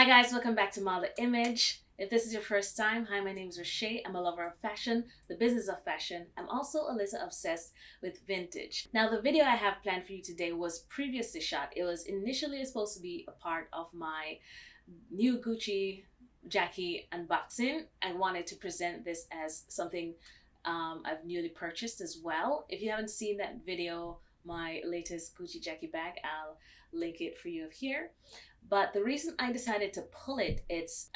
Hi guys, welcome back to Model Image. If this is your first time, hi, my name is Rashay. I'm a lover of fashion, the business of fashion. I'm also a little obsessed with vintage. Now, the video I have planned for you today was previously shot. It was initially supposed to be a part of my new Gucci Jackie unboxing. I wanted to present this as something I've newly purchased as well. If you haven't seen that video, my latest Gucci Jackie bag, I'll link it for you here. But the reason I decided to pull it, it's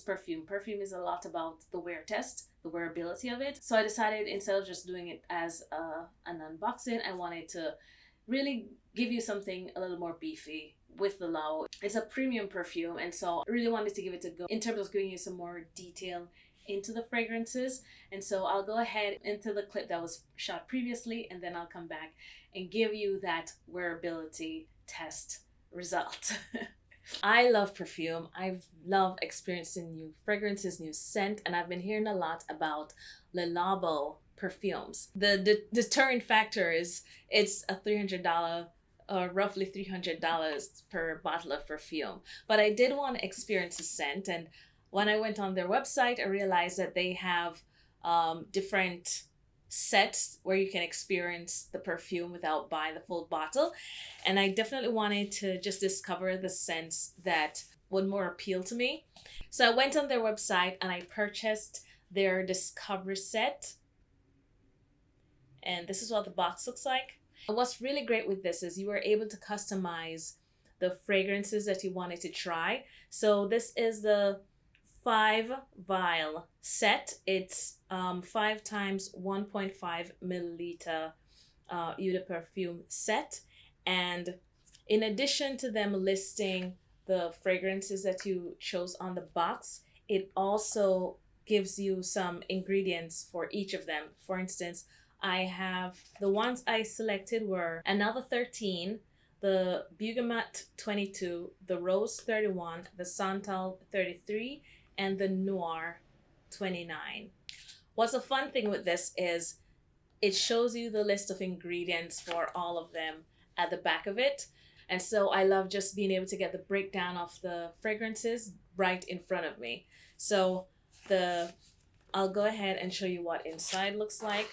perfume. Perfume is a lot about the wear test, the wearability of it. So I decided instead of just doing it as an unboxing, I wanted to really give you something a little more beefy with the Labo. It's a premium perfume, and so I really wanted to give it a go in terms of giving you some more detail into the fragrances. And so I'll go ahead into the clip that was shot previously, and then I'll come back and give you that wearability test result. I love perfume. I love experiencing new fragrances, new scent, and I've been hearing a lot about Labo perfumes. The deterrent factor is it's a $300 or roughly $300 per bottle of perfume. But I did want to experience the scent, and when I went on their website, I realized that they have different sets where you can experience the perfume without buying the full bottle. And I definitely wanted to just discover the scents that would more appeal to me. So I went on their website and I purchased their Discover set. And this is what the box looks like. And what's really great with this is you were able to customize the fragrances that you wanted to try. So this is the 5 vial set. It's 5 times 1.5 milliliter eau de perfume set. And in addition to them listing the fragrances that you chose on the box, it also gives you some ingredients for each of them. For instance, I have the ones I selected were Another 13, the Bergamote 22, the Rose 31, the Santal 33, and the Noir 29. What's a fun thing with this is it shows you the list of ingredients for all of them at the back of it. And so I love just being able to get the breakdown of the fragrances right in front of me. So I'll go ahead and show you what inside looks like.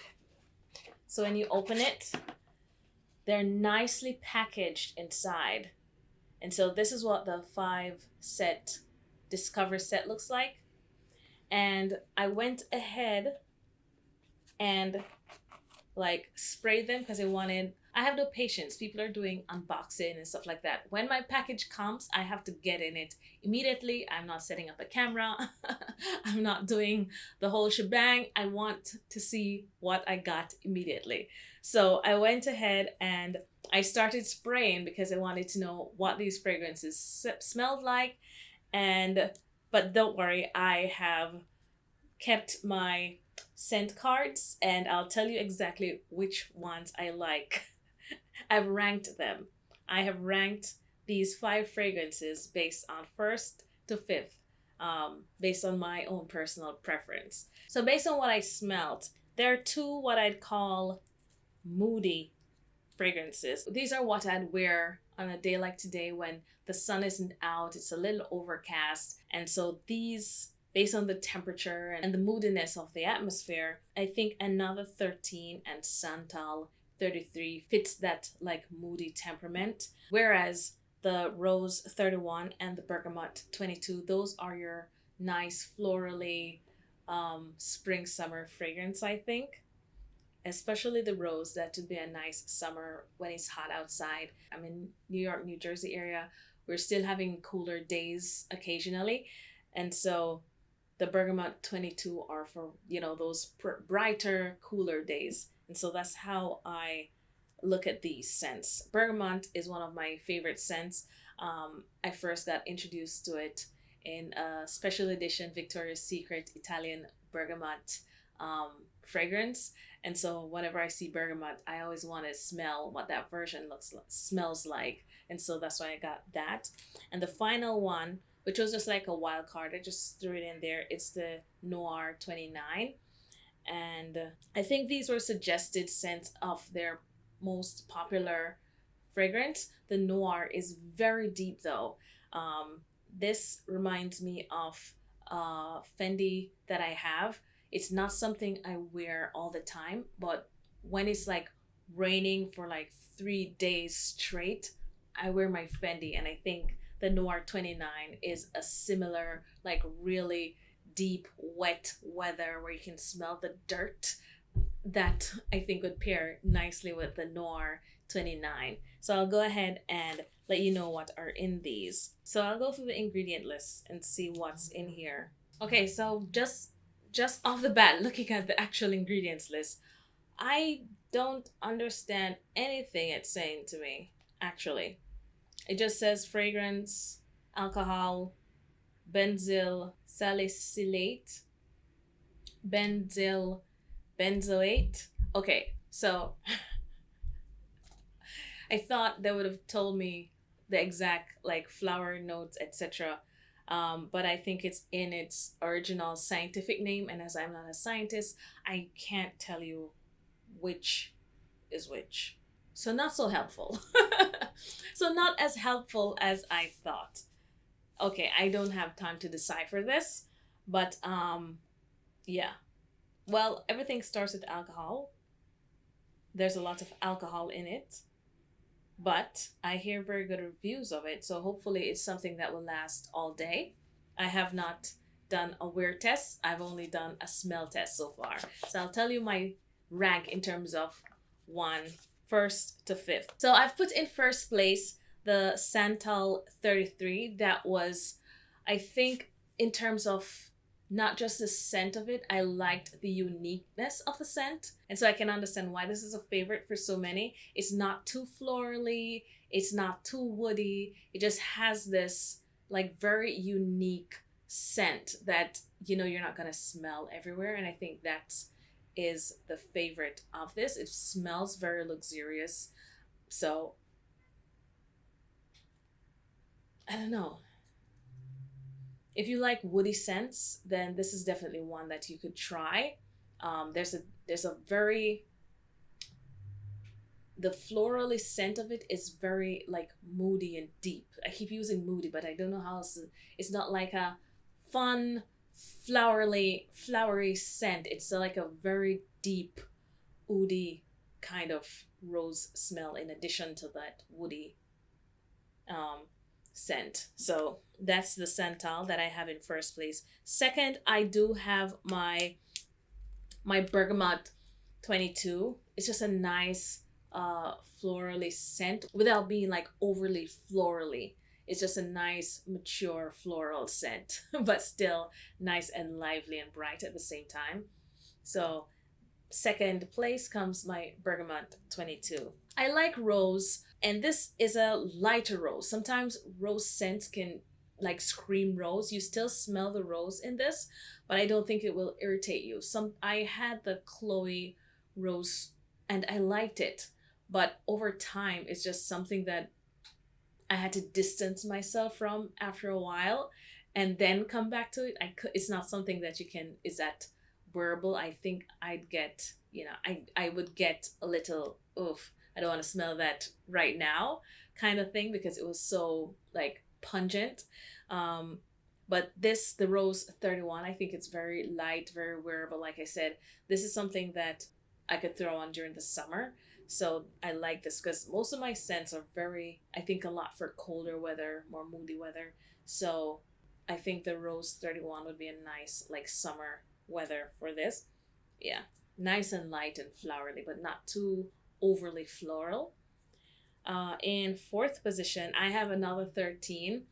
So when you open it, they're nicely packaged inside. And so this is what the 5 set Discover set looks like. And I went ahead and sprayed them because I have no patience. People are doing unboxing and stuff like that. When my package comes, I have to get in it immediately. I'm not setting up a camera. I'm not doing the whole shebang. I want to see what I got immediately. So I went ahead and I started spraying because I wanted to know what these fragrances smelled like. But don't worry, I have kept my scent cards and I'll tell you exactly which ones I like. I've ranked them. I have ranked these 5 fragrances based on 1st to 5th, based on my own personal preference. So based on what I smelled, there are 2 what I'd call moody fragrances. These are what I'd wear on a day like today when the sun isn't out, it's a little overcast. And so these, based on the temperature and the moodiness of the atmosphere, I think Another 13 and Santal 33 fits that moody temperament. Whereas the Rose 31 and the Bergamote 22, those are your nice florally spring summer fragrance, I think. Especially the Rose, that would be a nice summer when it's hot outside. I'm in New York, New Jersey area. We're still having cooler days occasionally. And so the Bergamote 22 are for, those brighter, cooler days. And so that's how I look at these scents. Bergamote is one of my favorite scents. I first got introduced to it in a special edition Victoria's Secret Italian Bergamote fragrance. And so whenever I see Bergamote, I always want to smell what that version smells like. And so that's why I got that. And the final one, which was just like a wild card, I just threw it in there. It's the Noir 29. And I think these were suggested scents of their most popular fragrance. The Noir is very deep though. This reminds me of Fendi that I have. It's not something I wear all the time, but when it's like raining for like 3 days straight, I wear my Fendi, and I think the Noir 29 is a similar, like really deep, wet weather where you can smell the dirt that I think would pair nicely with the Noir 29. So I'll go ahead and let you know what are in these. So I'll go through the ingredient list and see what's in here. Okay, so just off the bat, looking at the actual ingredients list, I don't understand anything it's saying to me, actually. It just says fragrance, alcohol, benzyl salicylate, benzyl benzoate. Okay, so I thought they would have told me the exact like flower notes, etc. But I think it's in its original scientific name, and as I'm not a scientist, I can't tell you which is which. So not so helpful. So not as helpful as I thought. Okay, I don't have time to decipher this, but yeah. Well, everything starts with alcohol. There's a lot of alcohol in it, but I hear very good reviews of it, so hopefully it's something that will last all day. I have not done a wear test. I've only done a smell test so far. So I'll tell you my rank in terms of first to fifth. So I've put in first place the Santal 33. That was, I think, in terms of not just the scent of it, I liked the uniqueness of the scent. And so I can understand why this is a favorite for so many. It's not too florally, it's not too woody. It just has this like very unique scent that you're not gonna smell everywhere. And I think that is the favorite of this. It smells very luxurious. So I don't know. If you like woody scents, then this is definitely one that you could try. There's a very, the florally scent of it is very like moody and deep. I keep using moody, but I don't know how else. It's not like a fun flowery scent. It's like a very deep, woody kind of rose smell in addition to that woody scent. So that's the Santal that I have in first place. Second, I do have my Bergamote 22. It's just a nice florally scent without being like overly florally. It's just a nice mature floral scent, but still nice and lively and bright at the same time. So second place comes my Bergamote 22. I like rose, and this is a lighter rose. Sometimes rose scents can like scream rose. You still smell the rose in this, but I don't think it will irritate you. I had the Chloe rose and I liked it, but over time it's just something that I had to distance myself from after a while and then come back to it. It's not something that is that wearable. I think I'd get, I would get a little, oof, I don't want to smell that right now kind of thing, because it was so like pungent. But the Rose 31, I think it's very light, very wearable. Like I said, this is something that I could throw on during the summer. So I like this because most of my scents are I think a lot for colder weather, more moody weather. So I think the Rose 31 would be a nice like summer weather for this. Yeah, nice and light and flowery, but not too overly floral. In fourth position, I have another 13.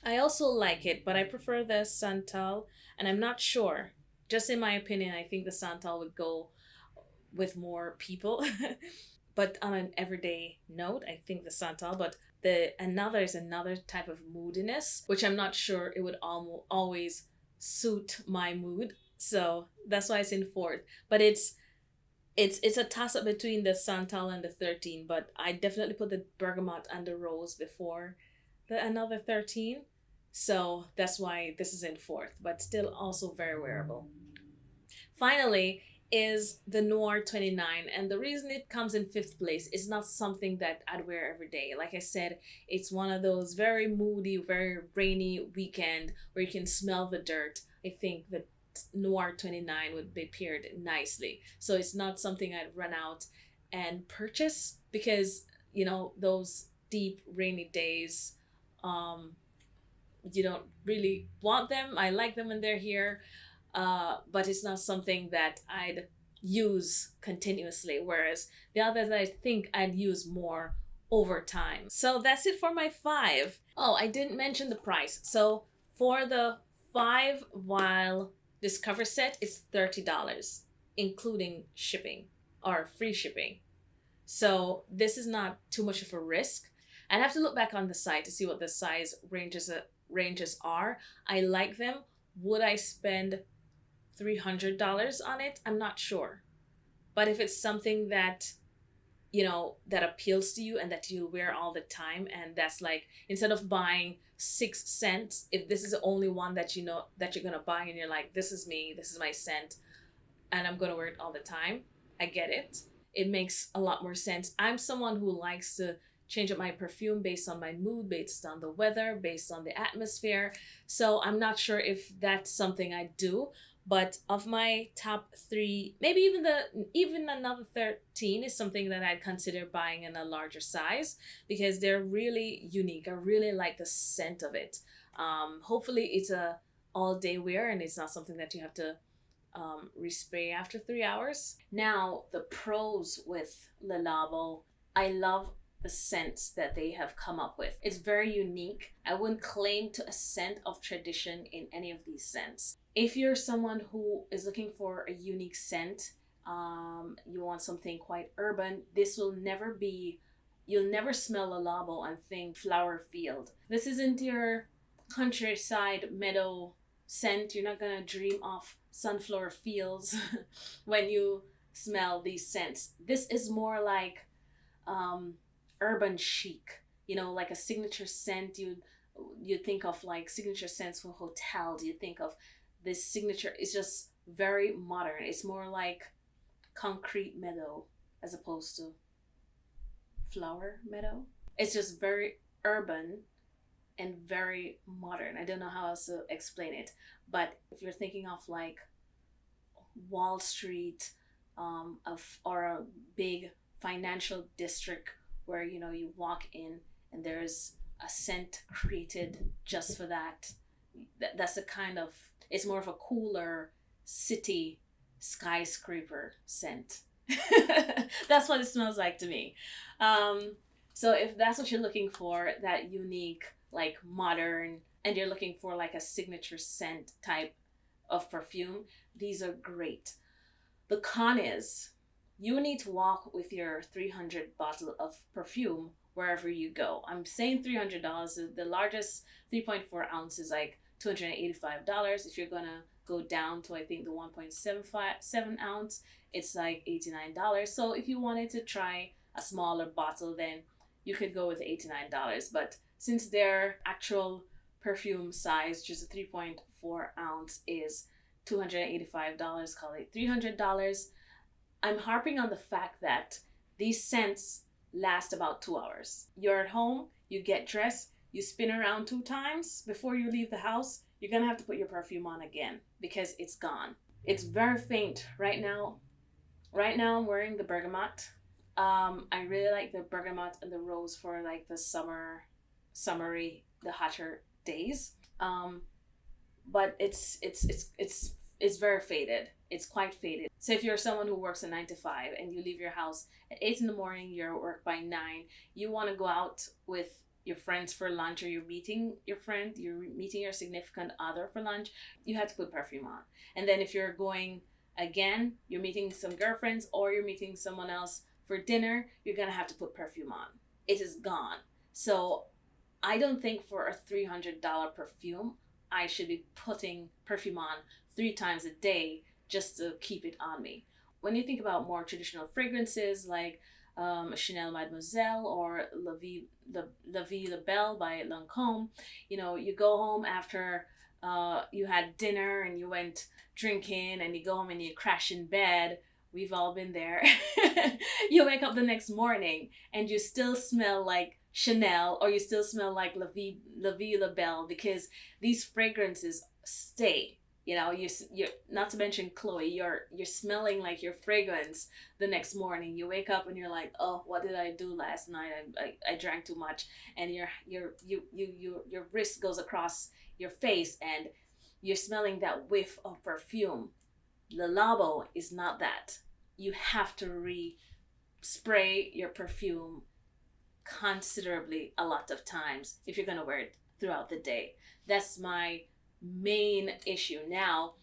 I also like it, but I prefer the Santal, and I'm not sure. Just in my opinion, I think the Santal would go with more people. But on an everyday note, I think the Santal, but another type of moodiness, which I'm not sure it would always suit my mood. So that's why it's in fourth. But it's a toss up between the Santal and the 13, but I definitely put the Bergamote and the Rose before another 13. So that's why this is in fourth, but still also very wearable. Finally, is the Noir 29, and the reason it comes in fifth place is not something that I'd wear every day. Like I said, it's one of those very moody, very rainy weekend where you can smell the dirt. I think the Noir 29 would be paired nicely. So it's not something I'd run out and purchase because, you know, those deep rainy days, you don't really want them. I like them when they're here, but it's not something that I'd use continuously. Whereas the others I think I'd use more over time. So that's it for my 5. Oh, I didn't mention the price. So for the 5 vial Discover set, it's $30, including shipping or free shipping. So this is not too much of a risk. I'd have to look back on the site to see what the size ranges are. I like them. Would I spend $300 on it? I'm not sure. But if it's something that, you know, that appeals to you and that you wear all the time, and that's like, instead of buying 6 scents, if this is the only one that you know that you're gonna buy and you're like, this is me, this is my scent, and I'm gonna wear it all the time, I get it. It makes a lot more sense. I'm someone who likes to change up my perfume based on my mood, based on the weather, based on the atmosphere. So I'm not sure if that's something I do. But of my top 3, maybe even another 13 is something that I'd consider buying in a larger size because they're really unique. I really like the scent of it. Hopefully it's a all day wear and it's not something that you have to respray after 3 hours. Now, the pros with Le Labo, I love the scents that they have come up with. It's very unique. I wouldn't claim to a scent of tradition in any of these scents. If you're someone who is looking for a unique scent, you want something quite urban, this will never be, you'll never smell Le Labo and think flower field. This isn't your countryside meadow scent. You're not gonna dream of sunflower fields when you smell these scents. This is more like urban chic, you know, like a signature scent. You think of like signature scents for hotels. You think of this signature. It's just very modern. It's more like concrete meadow as opposed to flower meadow. It's just very urban and very modern. I don't know how else to explain it, but if you're thinking of like Wall Street, or a big financial district where, you know, you walk in and there's a scent created just for that. That's a kind of, it's more of a cooler city skyscraper scent. That's what it smells like to me. So if that's what you're looking for, that unique, like modern, and you're looking for like a signature scent type of perfume, these are great. The con is you need to walk with your 300 bottle of perfume wherever you go. I'm saying $300. The largest 3.4 ounce is like $285. If you're gonna go down to, I think, the 1.7 ounce, it's like $89. So if you wanted to try a smaller bottle, then you could go with $89. But since their actual perfume size, which is a 3.4 ounce, is $285, call it $300, I'm harping on the fact that these scents last about 2 hours. You're at home, you get dressed, you spin around 2 times before you leave the house, you're gonna have to put your perfume on again because it's gone. It's very faint right now. Right now I'm wearing the Bergamote. I really like the Bergamote and the Rose for like the summery, the hotter days. But it's very faded. It's quite faded. So if you're someone who works a 9 to 5 and you leave your house at 8 in the morning, you're at work by 9, you want to go out with your friends for lunch, or you're meeting your friend, you're meeting your significant other for lunch, you have to put perfume on. And then if you're going again, you're meeting some girlfriends or you're meeting someone else for dinner, you're gonna have to put perfume on. It is gone. So I don't think for a $300 perfume, I should be putting perfume on 3 times a day just to keep it on me. When you think about more traditional fragrances like Chanel Mademoiselle or La Vie La Belle by Lancôme, you know, you go home after you had dinner and you went drinking and you go home and you crash in bed. We've all been there. You wake up the next morning and you still smell like Chanel, or you still smell like La Vie La Belle, because these fragrances stay. You know, you're not to mention Chloe. You're smelling like your fragrance the next morning. You wake up and you're like, oh, what did I do last night? I drank too much, and your wrist goes across your face, and you're smelling that whiff of perfume. The Labo is not that. You have to spray your perfume considerably a lot of times if you're gonna wear it throughout the day. That's my main issue. Now,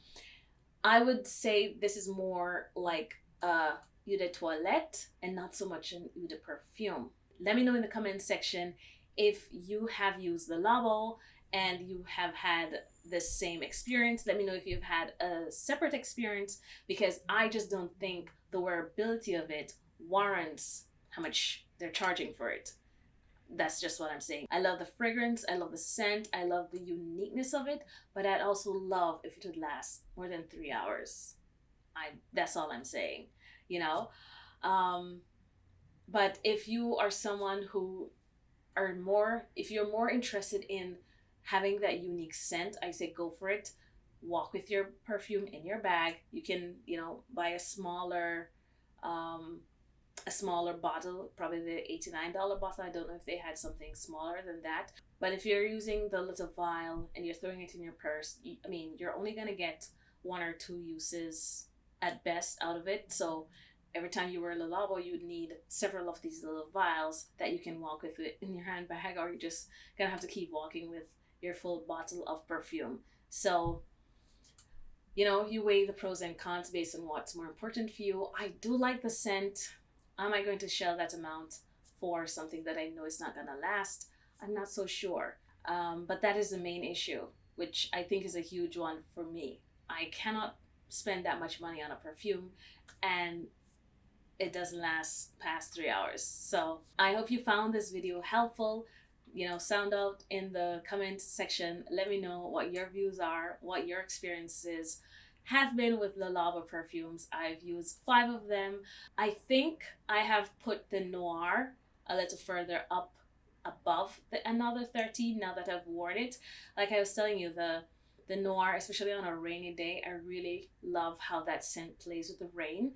I would say this is more like eau de toilette and not so much an eau de perfume. Let me know in the comment section if you have used the Labo and you have had the same experience. Let me know if you've had a separate experience, because I just don't think the wearability of it warrants how much they're charging for it. That's just what I'm saying. I love the fragrance, I love the scent, I love the uniqueness of it, but I'd also love if it would last more than 3 hours. That's all I'm saying, you know. But if you are someone who if you're more interested in having that unique scent, I say go for it. Walk with your perfume in your bag. You can, you know, buy a smaller bottle, probably the $89 bottle. I don't know if they had something smaller than that. But if you're using the little vial and you're throwing it in your purse, you're only gonna get 1 or 2 uses at best out of it. So every time you wear a Labo, you'd need several of these little vials that you can walk with it in your handbag, or you're just gonna have to keep walking with your full bottle of perfume. So, you know, you weigh the pros and cons based on what's more important for you. I do like the scent. Am I going to shell that amount for something that I know is not gonna last? I'm not so sure. But that is the main issue, which I think is a huge one for me. I cannot spend that much money on a perfume and it doesn't last past 3 hours. So I hope you found this video helpful. You know, sound out in the comment section. Let me know what your views are, what your experiences have been with the Labo perfumes. I've used 5 of them. I think I have put the Noir a little further up above the another 13 now that I've worn it. Like I was telling you, the Noir, especially on a rainy day, I really love how that scent plays with the rain.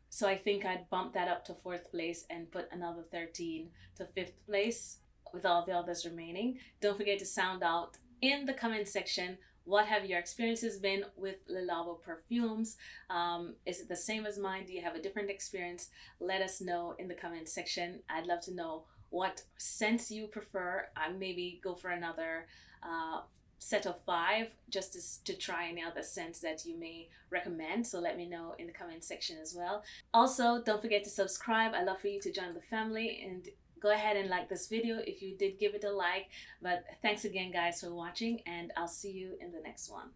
So I think I'd bump that up to 4th place and put another 13 to 5th place with all the others remaining. Don't forget to sound out in the comment section. What have your experiences been with Le Labo perfumes? Is it the same as mine? Do you have a different experience? Let us know in the comment section. I'd love to know what scents you prefer. I maybe go for another set of 5 just to try any other scents that you may recommend. So let me know in the comment section as well. Also, don't forget to subscribe. I'd love for you to join the family, and go ahead and like this video if you did give it a like. But thanks again guys for watching, and I'll see you in the next one.